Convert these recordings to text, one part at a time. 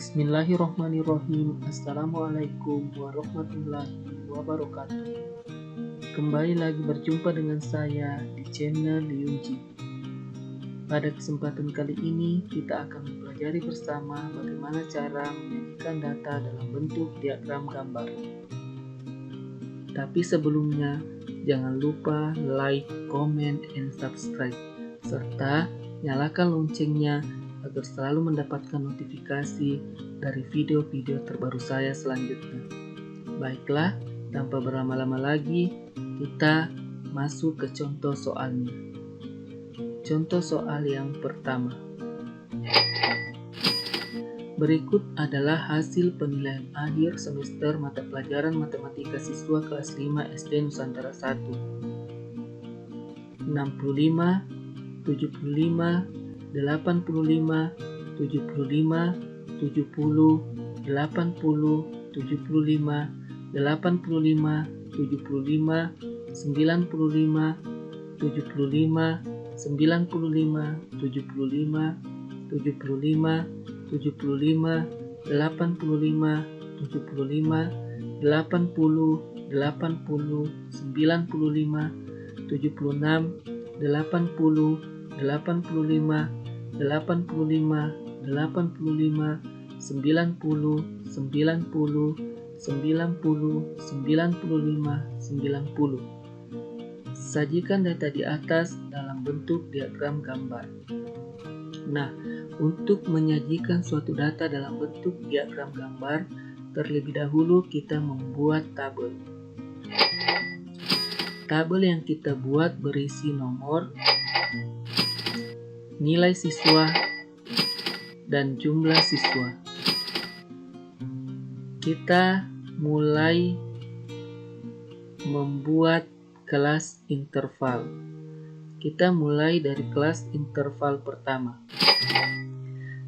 Bismillahirrahmanirrahim. Assalamualaikum warahmatullahi wabarakatuh. Kembali lagi berjumpa dengan saya di channel Yunji. Pada kesempatan kali ini kita akan mempelajari bersama bagaimana cara menyajikan data dalam bentuk diagram gambar. Tapi sebelumnya jangan lupa like, comment, and subscribe serta nyalakan loncengnya agar selalu mendapatkan notifikasi dari video-video terbaru saya selanjutnya. Baiklah, tanpa berlama-lama lagi, kita masuk ke contoh soalnya. Contoh soal yang pertama. Berikut adalah hasil penilaian akhir semester mata pelajaran matematika siswa kelas 5 SD Nusantara 1. 65, 75, 85, 75, 70, 80, 75, 75, 75, 75, 95, 75, 95, 75, 95, 75, 75, 75, 85, 80, 80, 90, 95, 76, 80, 85, 85, 90, 90, 95, 90. Sajikan data di atas dalam bentuk diagram gambar. Nah, untuk menyajikan suatu data dalam bentuk diagram gambar, terlebih dahulu kita membuat tabel. Tabel yang kita buat berisi nomor, nilai siswa, dan jumlah siswa. Kita mulai membuat kelas interval. Kita mulai dari kelas interval pertama.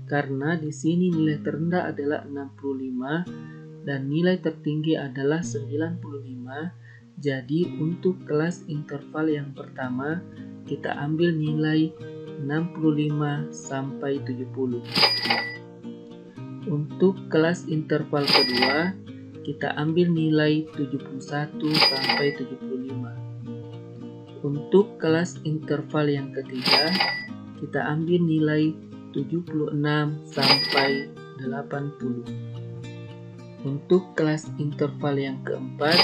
Karena di sini nilai terendah adalah 65 dan nilai tertinggi adalah 95, jadi untuk kelas interval yang pertama kita ambil nilai 65 sampai 70. Untuk kelas interval kedua, kita ambil nilai 71 sampai 75. Untuk kelas interval yang ketiga, kita ambil nilai 76 sampai 80. Untuk kelas interval yang keempat,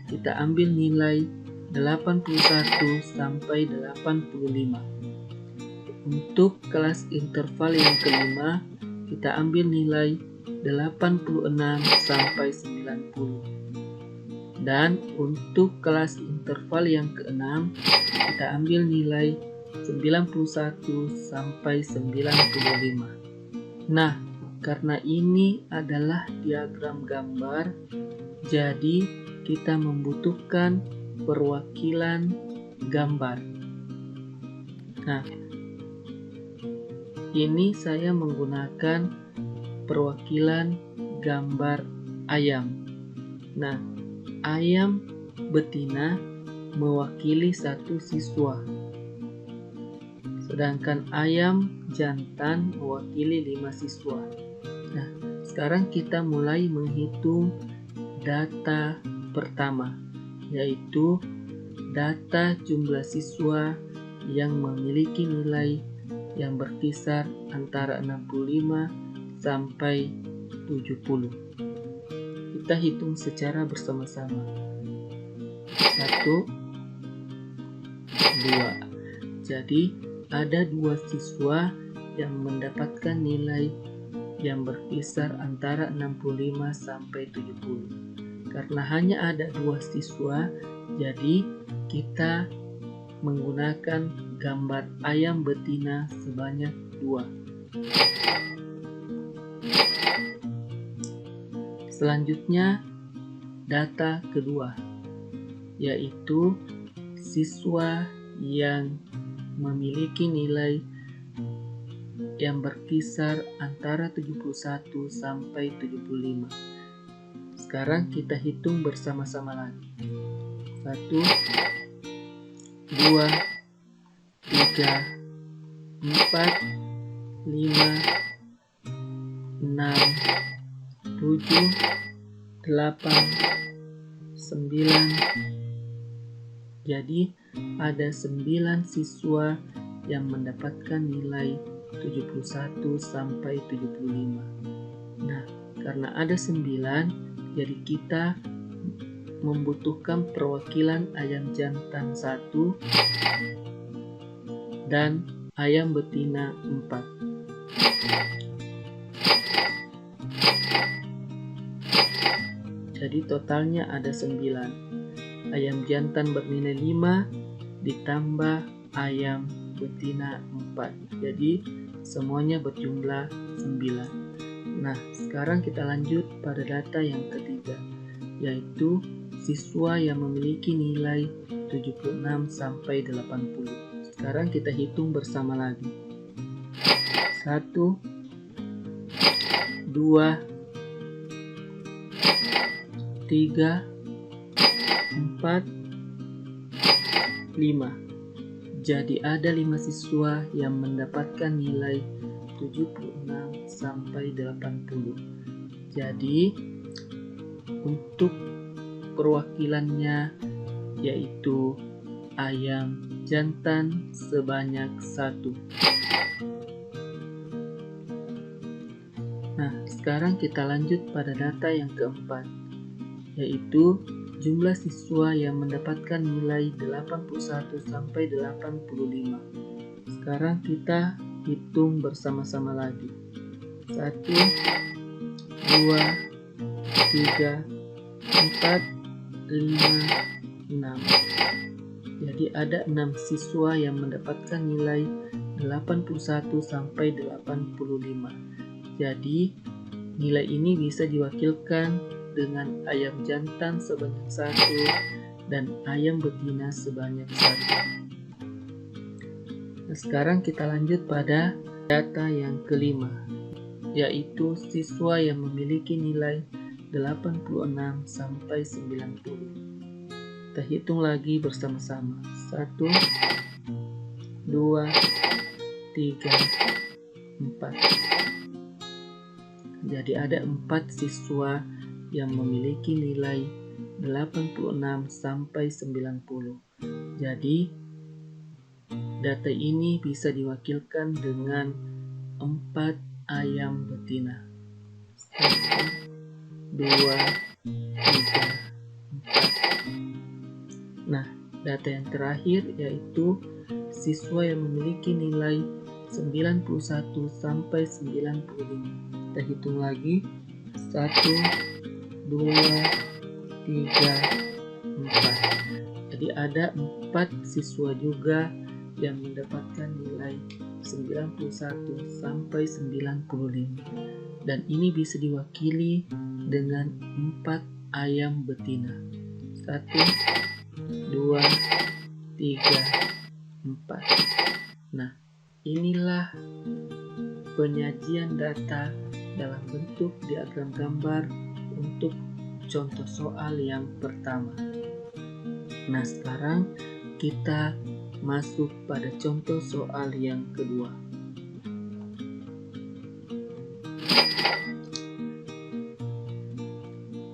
kita ambil nilai 81 sampai 85. Untuk kelas interval yang kelima, kita ambil nilai 86 sampai 90. Dan untuk kelas interval yang keenam, kita ambil nilai 91 sampai 95. Nah, karena ini adalah diagram gambar, jadi kita membutuhkan perwakilan gambar. Nah, ini saya menggunakan perwakilan gambar ayam. Nah, ayam betina mewakili satu siswa, sedangkan ayam jantan mewakili 5 siswa. Nah, sekarang kita mulai menghitung data pertama, yaitu data jumlah siswa yang memiliki nilai yang berkisar antara 65 sampai 70. Kita hitung secara bersama-sama. 1, 2. Jadi ada 2 siswa yang mendapatkan nilai yang berkisar antara 65 sampai 70. Karena hanya ada 2 siswa, jadi kita menggunakan gambar ayam betina sebanyak 2. Selanjutnya, data kedua, yaitu siswa yang memiliki nilai yang berkisar antara 71 sampai 75. Sekarang kita hitung bersama-sama lagi. 1, 2, 3, 4, 5, 6, 7, 8, 9. Jadi ada 9 siswa yang mendapatkan nilai 71 sampai 75. Nah, karena ada 9, jadi kita membutuhkan perwakilan ayam jantan 1 dan ayam betina 4. Jadi totalnya ada 9. Ayam jantan bernilai 5 ditambah ayam betina 4. Jadi semuanya berjumlah 9. Nah, sekarang kita lanjut pada data yang ketiga, yaitu siswa yang memiliki nilai 76 sampai 80. Sekarang kita hitung bersama lagi. 1, 2, 3, 4, 5. Jadi ada 5 siswa yang mendapatkan nilai 76 sampai 80. Jadi untuk perwakilannya yaitu ayam jantan sebanyak 1. Nah, sekarang kita lanjut pada data yang keempat, yaitu jumlah siswa yang mendapatkan nilai 81 sampai 85. Sekarang kita hitung bersama-sama lagi. 1, 2, 3, 4, 5, 6. Jadi ada 6 siswa yang mendapatkan nilai 81 sampai 85. Jadi nilai ini bisa diwakilkan dengan ayam jantan sebanyak 1 dan ayam betina sebanyak 1. Nah, sekarang kita lanjut pada data yang kelima, yaitu siswa yang memiliki nilai 86 sampai 90. Kita hitung lagi bersama-sama. 1, 2, 3, 4. Jadi ada 4 siswa yang memiliki nilai 86 sampai 90. Jadi data ini bisa diwakilkan dengan 4 ayam betina. 1, 2, 3, 4. Nah, data yang terakhir yaitu siswa yang memiliki nilai 91 sampai 95. Kita hitung lagi. 1, 2, 3, 4. Jadi ada 4 siswa juga yang mendapatkan nilai 91 sampai 95. Dan ini bisa diwakili dengan 4 ayam betina. 1, 2, 3, 4. Nah, inilah penyajian data dalam bentuk diagram gambar untuk contoh soal yang pertama. Nah, sekarang kita masuk pada contoh soal yang kedua.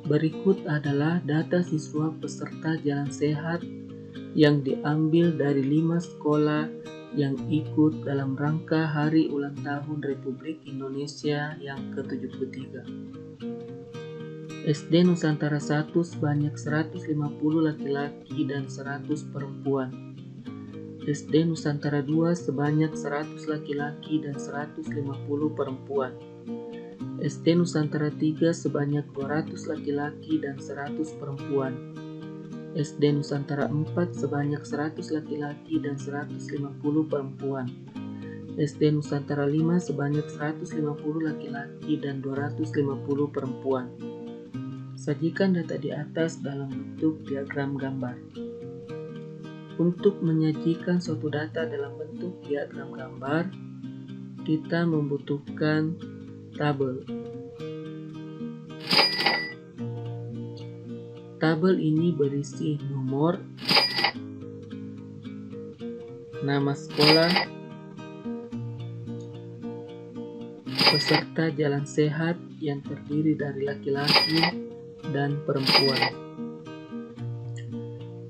Berikut adalah data siswa peserta jalan sehat yang diambil dari 5 sekolah yang ikut dalam rangka Hari Ulang Tahun Republik Indonesia yang ke-73. SD Nusantara 1 sebanyak 150 laki-laki dan 100 perempuan. SD Nusantara 2 sebanyak 100 laki-laki dan 150 perempuan. SD Nusantara 3 sebanyak 200 laki-laki dan 100 perempuan. SD Nusantara 4 sebanyak 100 laki-laki dan 150 perempuan. SD Nusantara 5 sebanyak 150 laki-laki dan 250 perempuan. Sajikan data di atas dalam bentuk diagram gambar. Untuk menyajikan suatu data dalam bentuk diagram gambar, kita membutuhkan tabel. Tabel ini berisi nomor, nama sekolah, peserta jalan sehat yang terdiri dari laki-laki dan perempuan.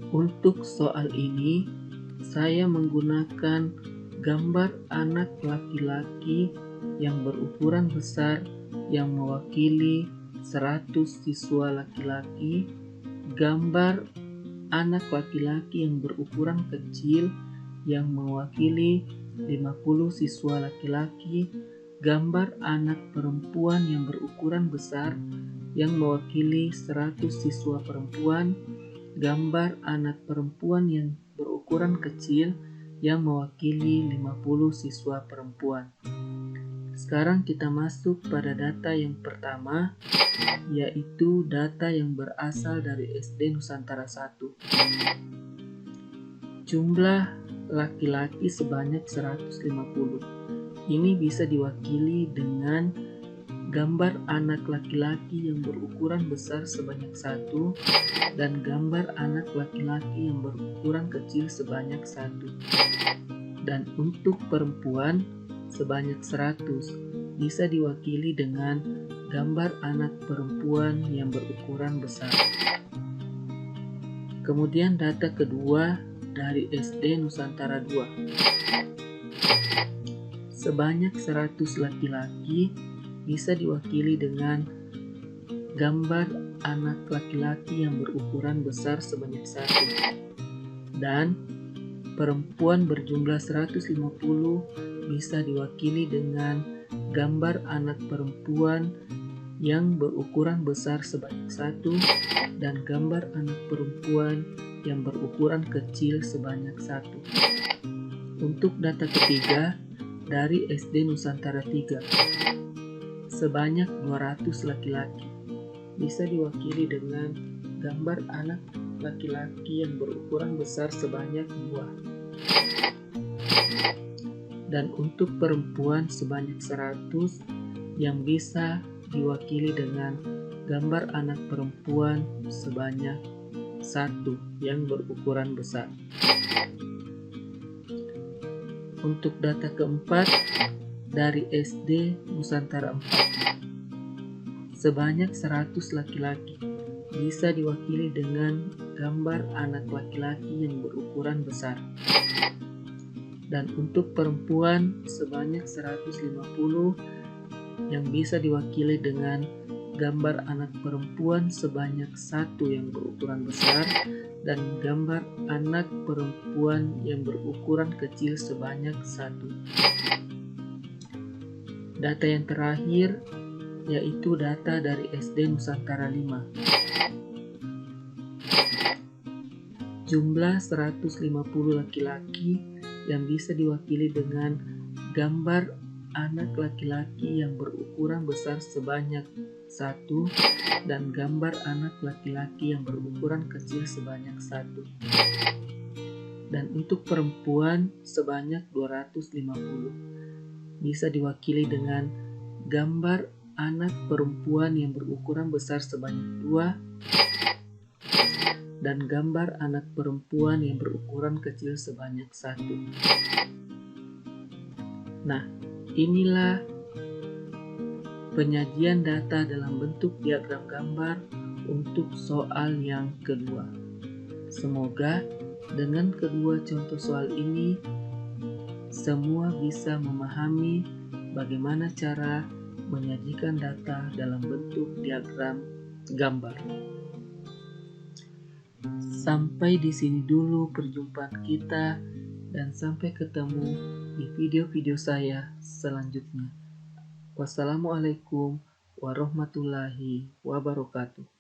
Untuk soal ini, saya menggunakan gambar anak laki-laki yang berukuran besar yang mewakili 100 siswa laki-laki, gambar anak laki-laki yang berukuran kecil yang mewakili 50 siswa laki-laki, gambar anak perempuan yang berukuran besar yang mewakili 100 siswa perempuan, gambar anak perempuan yang berukuran kecil yang mewakili 50 siswa perempuan. Sekarang kita masuk pada data yang pertama, yaitu data yang berasal dari SD Nusantara 1. Jumlah laki-laki sebanyak 150. Ini bisa diwakili dengan gambar anak laki-laki yang berukuran besar sebanyak 1 dan gambar anak laki-laki yang berukuran kecil sebanyak 1. Dan untuk perempuan sebanyak 100 bisa diwakili dengan gambar anak perempuan yang berukuran besar. Kemudian data kedua dari SD Nusantara 2. Sebanyak 100 laki-laki bisa diwakili dengan gambar anak laki-laki yang berukuran besar sebanyak 1. Dan perempuan berjumlah 150 bisa diwakili dengan gambar anak perempuan yang berukuran besar sebanyak 1 dan gambar anak perempuan yang berukuran kecil sebanyak 1. Untuk data ketiga dari SD Nusantara 3. Sebanyak 200 laki-laki bisa diwakili dengan gambar anak laki-laki yang berukuran besar sebanyak 2. Dan untuk perempuan sebanyak 100 yang bisa diwakili dengan gambar anak perempuan sebanyak 1 yang berukuran besar. Untuk data keempat dari SD Nusantara 4. Sebanyak 100 laki-laki bisa diwakili dengan gambar anak laki-laki yang berukuran besar. Dan untuk perempuan sebanyak 150 yang bisa diwakili dengan gambar anak perempuan sebanyak 1 yang berukuran besar dan gambar anak perempuan yang berukuran kecil sebanyak 1. Data yang terakhir yaitu data dari SD Nusantara 5. Jumlah 150 laki-laki yang bisa diwakili dengan gambar anak laki-laki yang berukuran besar sebanyak 1 dan gambar anak laki-laki yang berukuran kecil sebanyak 1. Dan untuk perempuan sebanyak 250 bisa diwakili dengan gambar anak perempuan yang berukuran besar sebanyak 2 dan gambar anak perempuan yang berukuran kecil sebanyak 1. Nah, inilah penyajian data dalam bentuk diagram gambar untuk soal yang kedua. Semoga dengan kedua contoh soal ini semua bisa memahami bagaimana cara menyajikan data dalam bentuk diagram gambar. Sampai di sini dulu perjumpaan kita dan sampai ketemu di video-video saya selanjutnya. Wassalamualaikum warahmatullahi wabarakatuh.